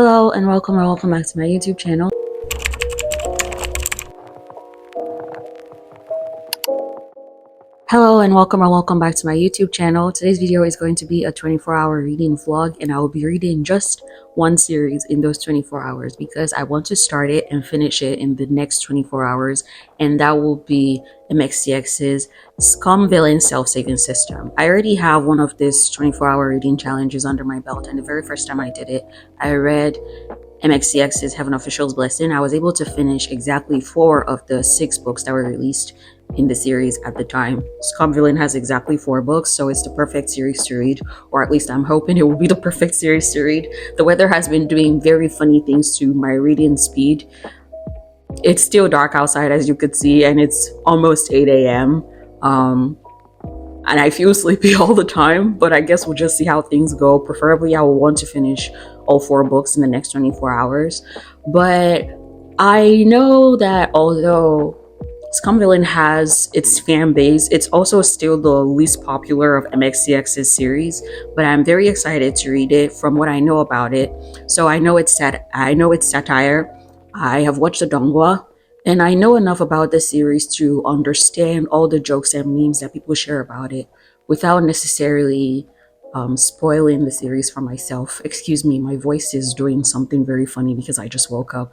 Hello and welcome back to my YouTube channel. Welcome back to my YouTube channel. Today's video is going to be a 24-hour reading vlog, and I will be reading just one series in those 24 hours because I want to start it and finish it in the next 24 hours, and that will be MXTX's Scum Villain Self-Saving System. I already have one of these 24-hour reading challenges under my belt, and the very first time I did it, I read MXTX's Heaven Official's Blessing. I was able to finish exactly 4 of the 6 books that were released in the series at the time. Scum Villain has exactly 4 books, so it's the perfect series to read, or at least I'm hoping it will be the perfect series to read. The weather has been doing very funny things to my reading speed. It's still dark outside, as you could see, and it's almost 8 a.m. And I feel sleepy all the time, but I guess we'll just see how things go. Preferably, I will want to finish all 4 books in the next 24 hours. But I know that although Scum Villain has its fan base, it's also still the least popular of MXTX's series, but I'm very excited to read it from what I know about it. So I know it's satire. I have watched the 𝕤𝕚𝕚, and I know enough about the series to understand all the jokes and memes that people share about it without necessarily spoiling the series for myself. Excuse me, my voice is doing something very funny because I just woke up,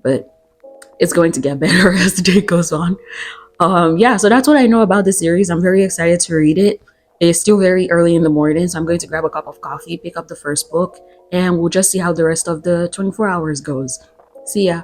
but it's going to get better as the day goes on. Yeah, so that's what I know about the series. I'm very excited to read it. It's still very early in the morning, so I'm going to grab a cup of coffee, pick up the first book, and we'll just see how the rest of the 24 hours goes. See ya.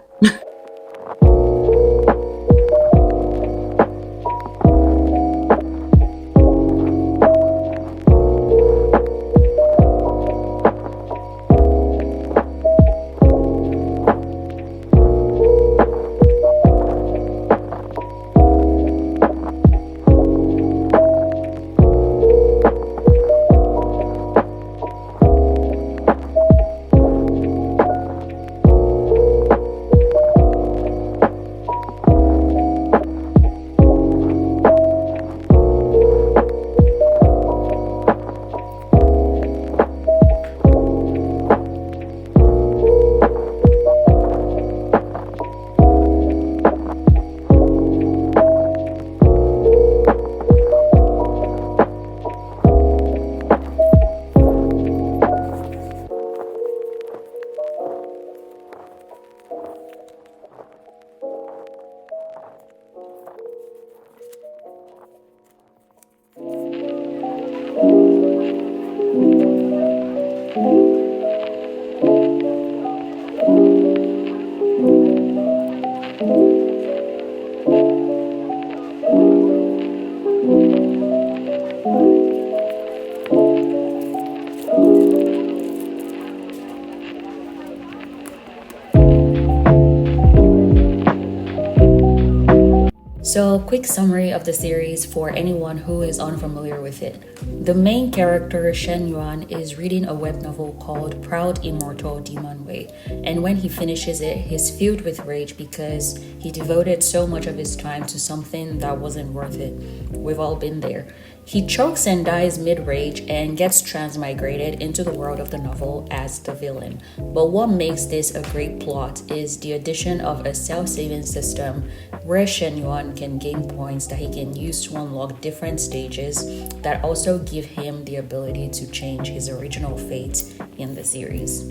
So, quick summary of the series for anyone who is unfamiliar with it. The main character, Shen Yuan, is reading a web novel called Proud Immortal danmei, and when he finishes it, he's filled with rage because he devoted so much of his time to something that wasn't worth it. We've all been there. He chokes and dies mid-rage and gets transmigrated into the world of the novel as the villain. But what makes this a great plot is the addition of a self-saving system where Shen Yuan can gain points that he can use to unlock different stages that also give him the ability to change his original fate in the series.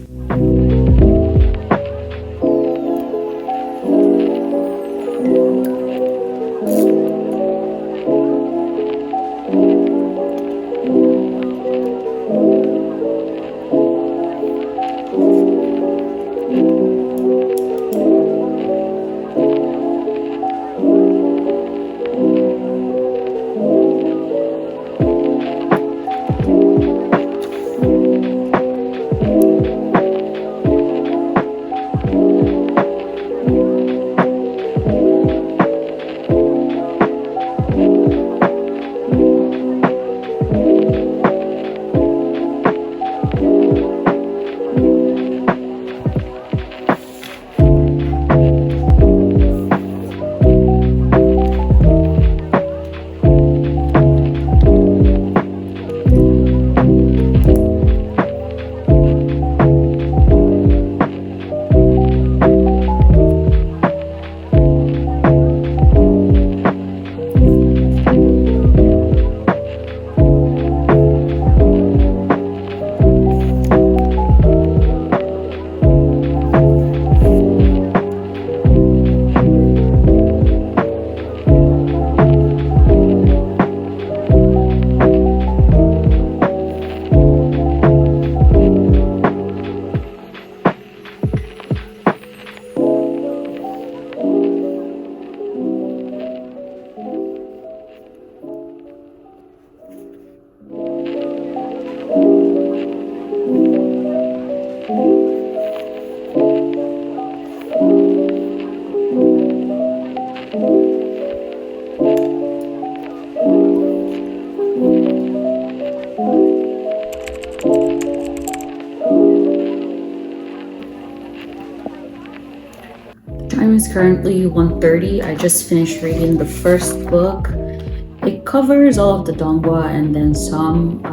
Time is currently 1:30. I just finished reading the first book. It covers all of the 𝕤𝕚𝕒 and then some.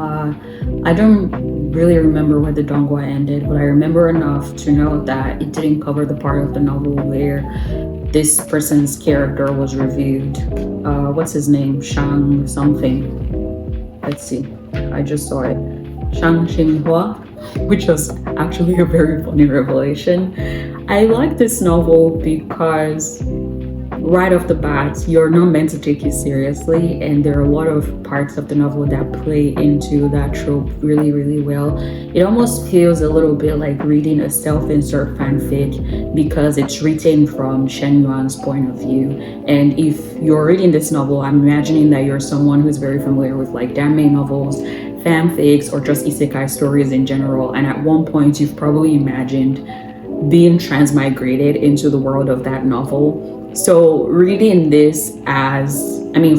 I don't really remember where the 𝕤𝕚𝕒 ended, but I remember enough to know that it didn't cover the part of the novel where this person's character was reviewed. What's his name? Shang something. Let's see. I just saw it. Shang Xinghua, which was actually a very funny revelation. I like this novel because right off the bat, you're not meant to take it seriously, and there are a lot of parts of the novel that play into that trope really, really well. It almost feels a little bit like reading a self-insert fanfic because it's written from Shen Yuan's point of view. And if you're reading this novel, I'm imagining that you're someone who's very familiar with like danmei novels, fanfics, or just isekai stories in general. And at one point, you've probably imagined being transmigrated into the world of that novel. So reading this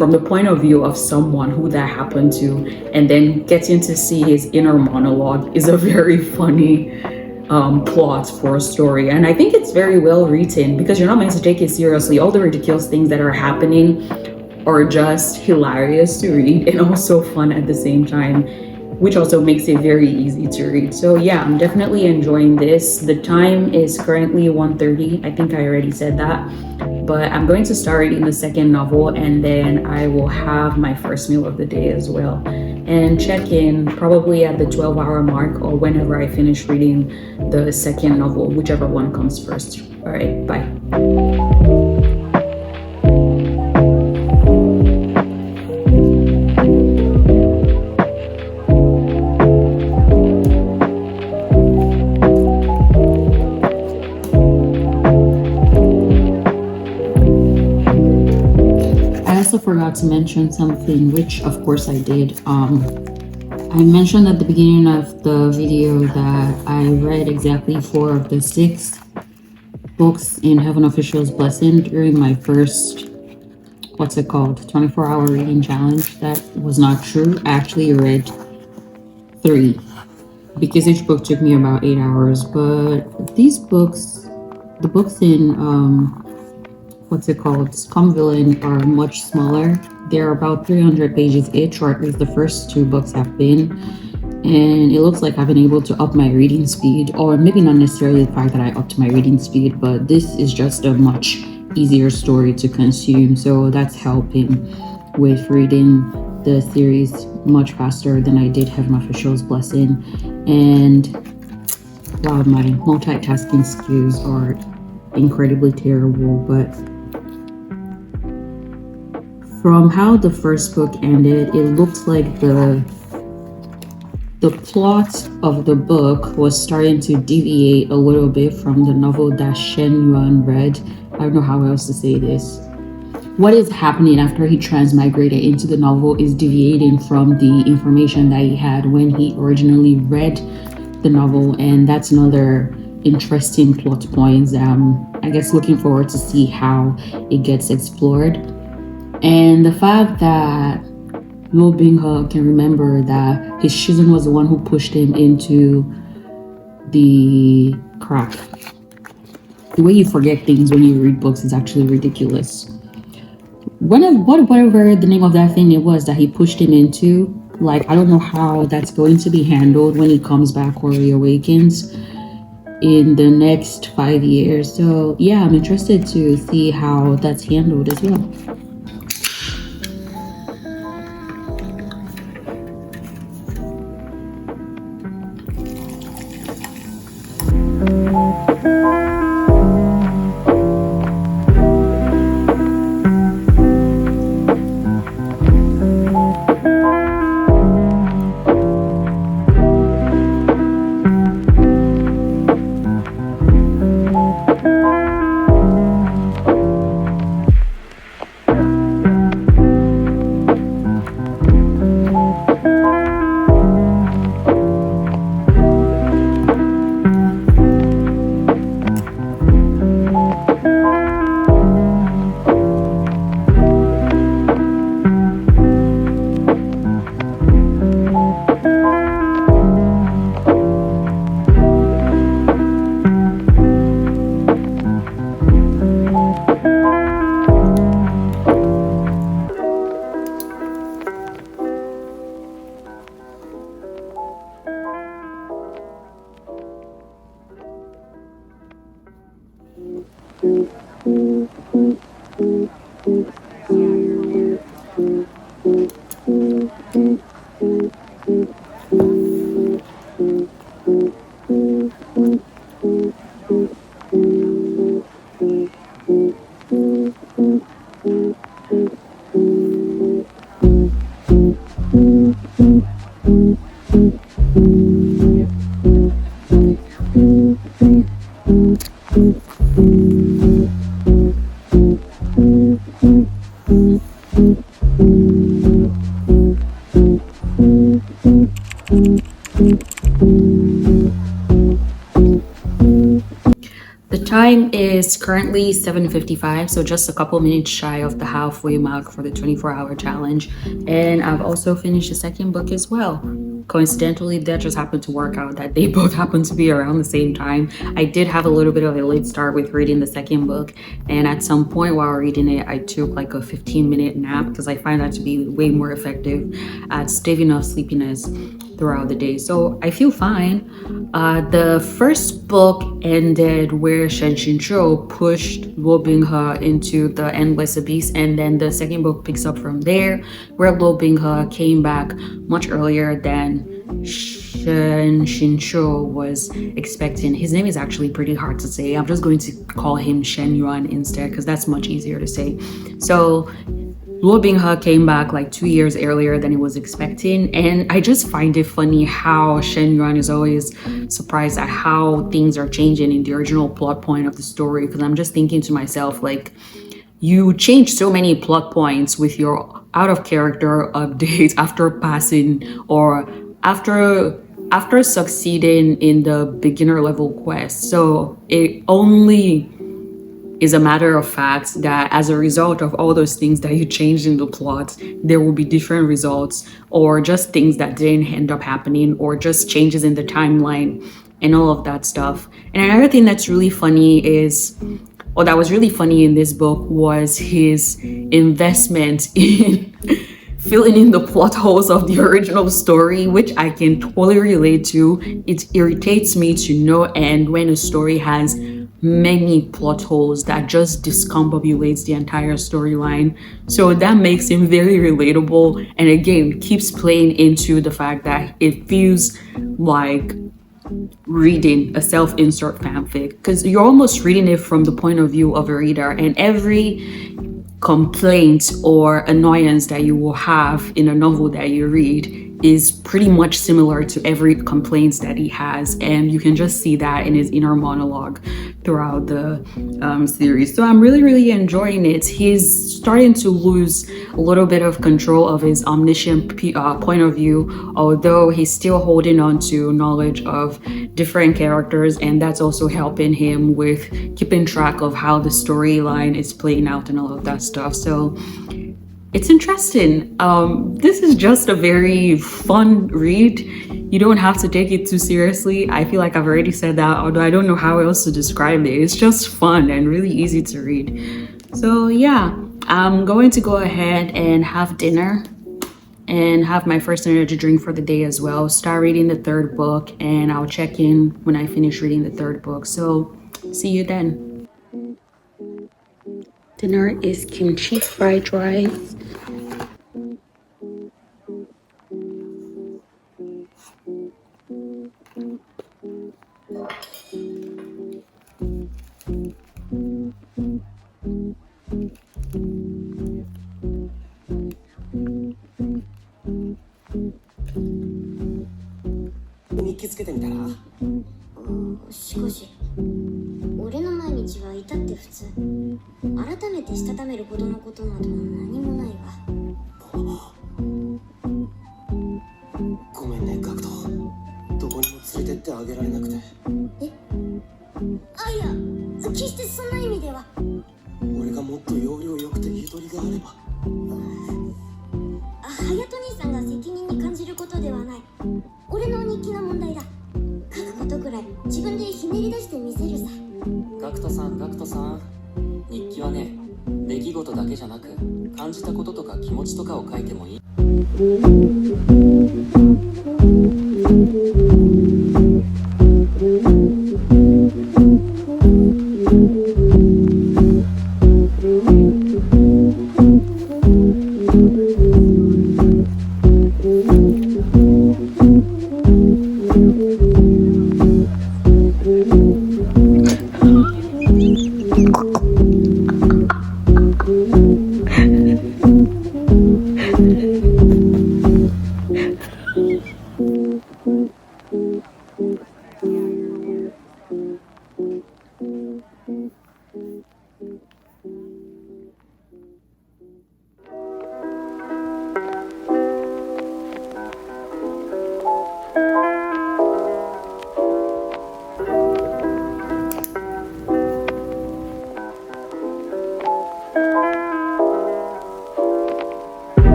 from the point of view of someone who that happened to, and then getting to see his inner monologue is a very funny plot for a story. And I think it's very well written because you're not meant to take it seriously. All the ridiculous things that are happening are just hilarious to read and also fun at the same time, which also makes it very easy to read. So yeah, I'm definitely enjoying this. The time is currently 1:30. I think I already said that, but I'm going to start reading the second novel and then I will have my first meal of the day as well, and check in probably at the 12-hour mark or whenever I finish reading the second novel, whichever one comes first. All right, bye. Forgot to mention something, which of course I did. I mentioned at the beginning of the video that I read exactly 4 of the 6 books in Heaven Official's Blessing during my first 24-hour reading challenge. That was not true. I actually read 3 because each book took me about 8 hours. But these books, the books in Scum Villain, are much smaller. They're about 300 pages each, or at least the first 2 books have been. And it looks like I've been able to up my reading speed, or maybe not necessarily the fact that I upped my reading speed, but this is just a much easier story to consume. So that's helping with reading the series much faster than I did Heaven Official's Blessing. And wow, my multitasking skills are incredibly terrible, but from how the first book ended, it looks like the plot of the book was starting to deviate a little bit from the novel that Shen Yuan read. I don't know how else to say this. What is happening after he transmigrated into the novel is deviating from the information that he had when he originally read the novel, and that's another interesting plot point. I guess looking forward to see how it gets explored. And the fact that 𝕤𝕚𝕚 can remember that his Shizun was the one who pushed him into the crack. The way you forget things when you read books is actually ridiculous. Whatever the name of that thing it was that he pushed him into, like, I don't know how that's going to be handled when he comes back or reawakens in the next 5 years. So yeah, I'm interested to see how that's handled as well. currently 7:55, so just a couple minutes shy of the halfway mark for the 24-hour challenge. And I've also finished the second book as well. Coincidentally, that just happened to work out that they both happened to be around the same time. I did have a little bit of a late start with reading the second book, and at some point while reading it, I took like a 15-minute nap because I find that to be way more effective at staving off sleepiness throughout the day. So I feel fine. The first book ended where Shen Xinzhou pushed 𝔽𝕚𝕚𝕚 into the endless abyss, and then the second book picks up from there, where 𝔽𝕚𝕚𝕚 came back much earlier than Shen Xinzhou was expecting. His name is actually pretty hard to say. I'm just going to call him Shen Yuan instead because that's much easier to say. So 𝔽𝕚𝕚𝕚 came back like 2 years earlier than he was expecting, and I just find it funny how Shen Yuan is always surprised at how things are changing in the original plot point of the story, because I'm just thinking to myself, like, you change so many plot points with your out of character updates after passing or after succeeding in the beginner level quest. So it only is a matter of fact that as a result of all those things that you changed in the plot, there will be different results, or just things that didn't end up happening, or just changes in the timeline and all of that stuff. And another thing that's really funny is, or that was really funny in this book, was his investment in filling in the plot holes of the original story, which I can totally relate to. It irritates me to no end when a story has many plot holes that just discombobulates the entire storyline. So that makes him very relatable, and again keeps playing into the fact that it feels like reading a self-insert fanfic, because you're almost reading it from the point of view of a reader, and every complaint or annoyance that you will have in a novel that you read is pretty much similar to every complaint that he has, and you can just see that in his inner monologue throughout the series. So I'm really enjoying it. He's starting to lose a little bit of control of his omniscient point of view, although he's still holding on to knowledge of different characters, and that's also helping him with keeping track of how the storyline is playing out and all of that stuff. So it's interesting. This is just a very fun read. You don't have to take it too seriously. I feel like I've already said that, although I don't know how else to describe it. It's just fun and really easy to read. So yeah, I'm going to go ahead and have dinner and have my first energy drink for the day as well. Start reading the third book, and I'll check in when I finish reading the third book. So see you then. Dinner is kimchi fried rice.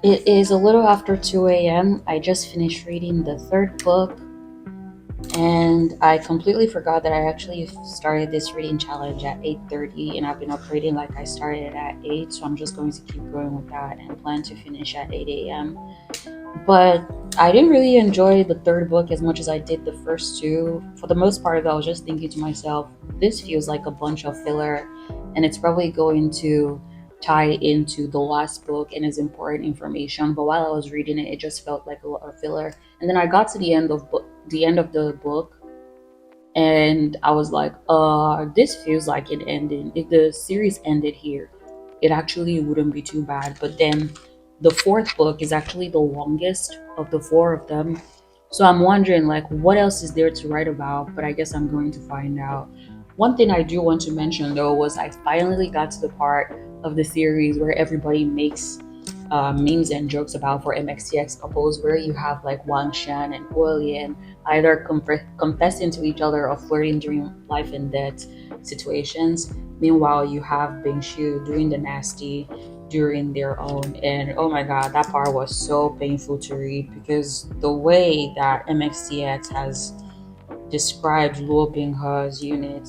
It is a little after 2 a.m. I just finished reading the third book, and I completely forgot that I actually started this reading challenge at 8:30, and I've been upgrading like I started at 8, so I'm just going to keep going with that and plan to finish at 8 a.m. But I didn't really enjoy the third book as much as I did the first two. For the most part of it, I was just thinking to myself, this feels like a bunch of filler, and it's probably going to tie into the last book and is important information. But while I was reading it, it just felt like a lot of filler. And then I got to the end of the book, and I was like, this feels like it ending. If the series ended here, it actually wouldn't be too bad. But then the fourth book is actually the longest of the four of them. So I'm wondering, like, what else is there to write about? But I guess I'm going to find out. One thing I do want to mention, though, was I finally got to the part of the series where everybody makes memes and jokes about for MXTX couples, where you have like Wang Shan and 𝕬𝕚𝕚 either confessing to each other or flirting during life and death situations. Meanwhile, you have Bing Shu doing the nasty during their own. And oh my god, that part was so painful to read, because the way that MXTX has described Luo Binghe's unit,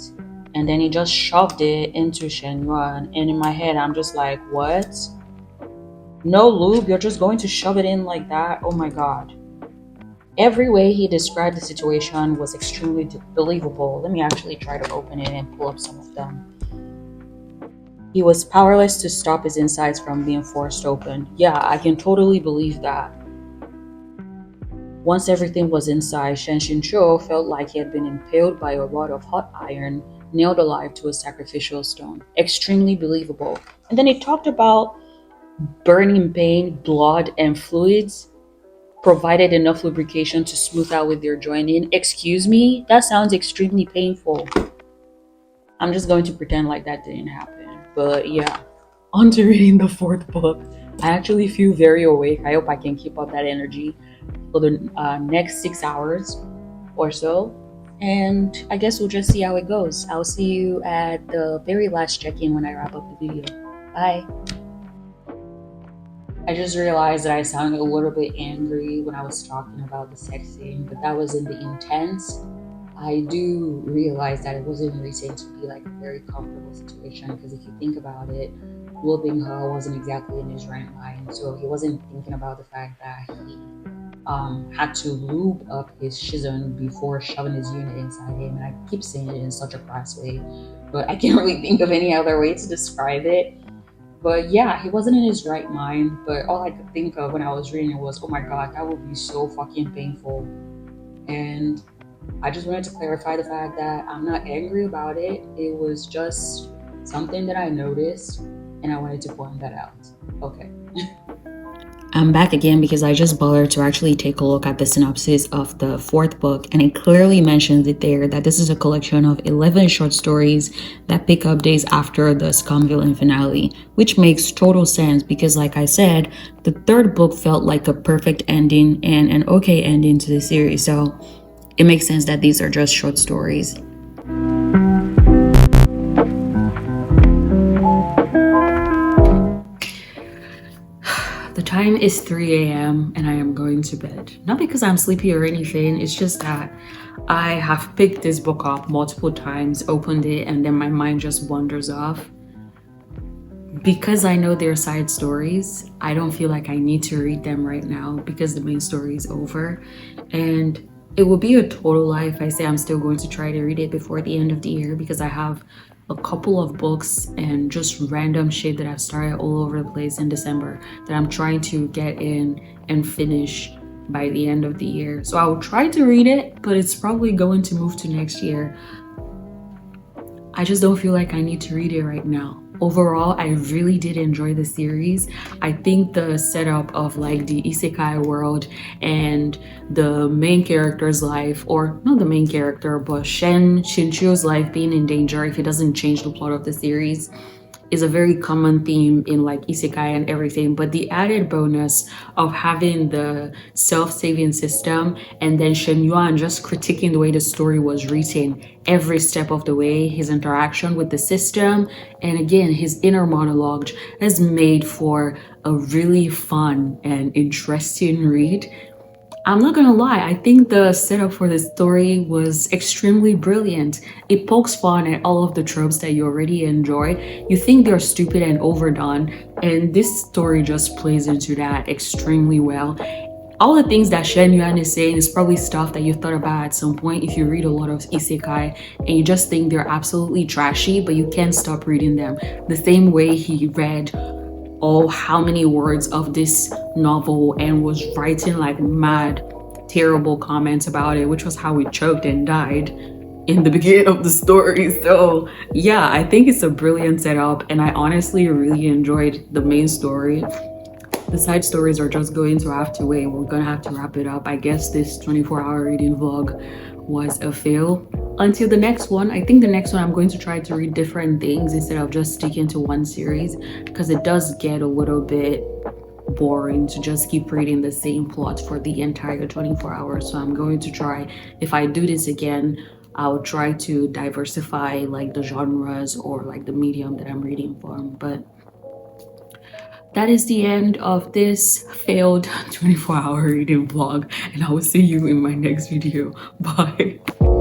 and then he just shoved it into Shen Yuan, and in my head I'm just like, what? No lube, you're just going to shove it in like that? Oh my god. Every way he described the situation was extremely believable. Let me actually try to open it and pull up some of them. He was powerless to stop his insides from being forced open. Yeah, I can totally believe that. Once everything was inside, Shen Xinzhou felt like he had been impaled by a rod of hot iron, nailed alive to a sacrificial stone. Extremely believable. And then he talked about burning pain, blood, and fluids provided enough lubrication to smooth out with their joining. Excuse me? That sounds extremely painful. I'm just going to pretend like that didn't happen. But yeah, on to reading the fourth book. I actually feel very awake. I hope I can keep up that energy for the next 6 hours or so. And I guess we'll just see how it goes. I'll see you at the very last check-in when I wrap up the video. Bye. I just realized that I sounded a little bit angry when I was talking about the sex scene, but that was in the intense. I do realize that it wasn't really to be like a very comfortable situation, because if you think about it, Luo Binghe wasn't exactly in his right mind, so he wasn't thinking about the fact that he had to lube up his shizun before shoving his unit inside him. And I keep saying it in such a crass way, but I can't really think of any other way to describe it. But yeah, he wasn't in his right mind, but all I could think of when I was reading it was, oh my god, that would be so fucking painful. And I just wanted to clarify the fact that I'm not angry about it. It was just something that I noticed, and I wanted to point that out. Okay. I'm back again because I just bothered to actually take a look at the synopsis of the fourth book, and it clearly mentions it there that this is a collection of 11 short stories that pick up days after the Scum Villain finale, which makes total sense because, like I said, the third book felt like a perfect ending and an okay ending to the series, so it makes sense that these are just short stories. The time is 3 a.m. and I am going to bed. Not because I'm sleepy or anything, it's just that I have picked this book up multiple times, opened it, and then my mind just wanders off. Because I know they're side stories, I don't feel like I need to read them right now because the main story is over. And it would be a total lie if I say I'm still going to try to read it before the end of the year, because I have a couple of books and just random shit that I've started all over the place in December that I'm trying to get in and finish by the end of the year. So I will try to read it, but it's probably going to move to next year. I just don't feel like I need to read it right now. Overall, I really did enjoy the series. I think the setup of like the isekai world and the main character's life, or not the main character, but Shinchu's life being in danger if it doesn't change the plot of the series, is a very common theme in like isekai and everything. But the added bonus of having the self-saving system and then Shen Yuan just critiquing the way the story was written every step of the way, his interaction with the system, and again his inner monologue, has made for a really fun and interesting read. I'm not gonna lie, I think the setup for this story was extremely brilliant. It pokes fun at all of the tropes that you already enjoy. You think they're stupid and overdone, and this story just plays into that extremely well. All the things that Shen Yuan is saying is probably stuff that you thought about at some point if you read a lot of isekai and you just think they're absolutely trashy, but you can't stop reading them. The same way he read how many words of this novel and was writing like mad terrible comments about it, which was how he choked and died in the beginning of the story. So yeah, I think it's a brilliant setup, and I honestly really enjoyed the main story. The side stories are just going to have to wait. We're gonna have to wrap it up. I guess this 24-hour reading vlog was a fail. Until the next one, I think the next one I'm going to try to read different things instead of just sticking to one series, because it does get a little bit boring to just keep reading the same plot for the entire 24 hours. So I'm going to try, if I do this again, I'll try to diversify like the genres or like the medium that I'm reading from. But that is the end of this failed 24-hour reading vlog, and I will see you in my next video. Bye.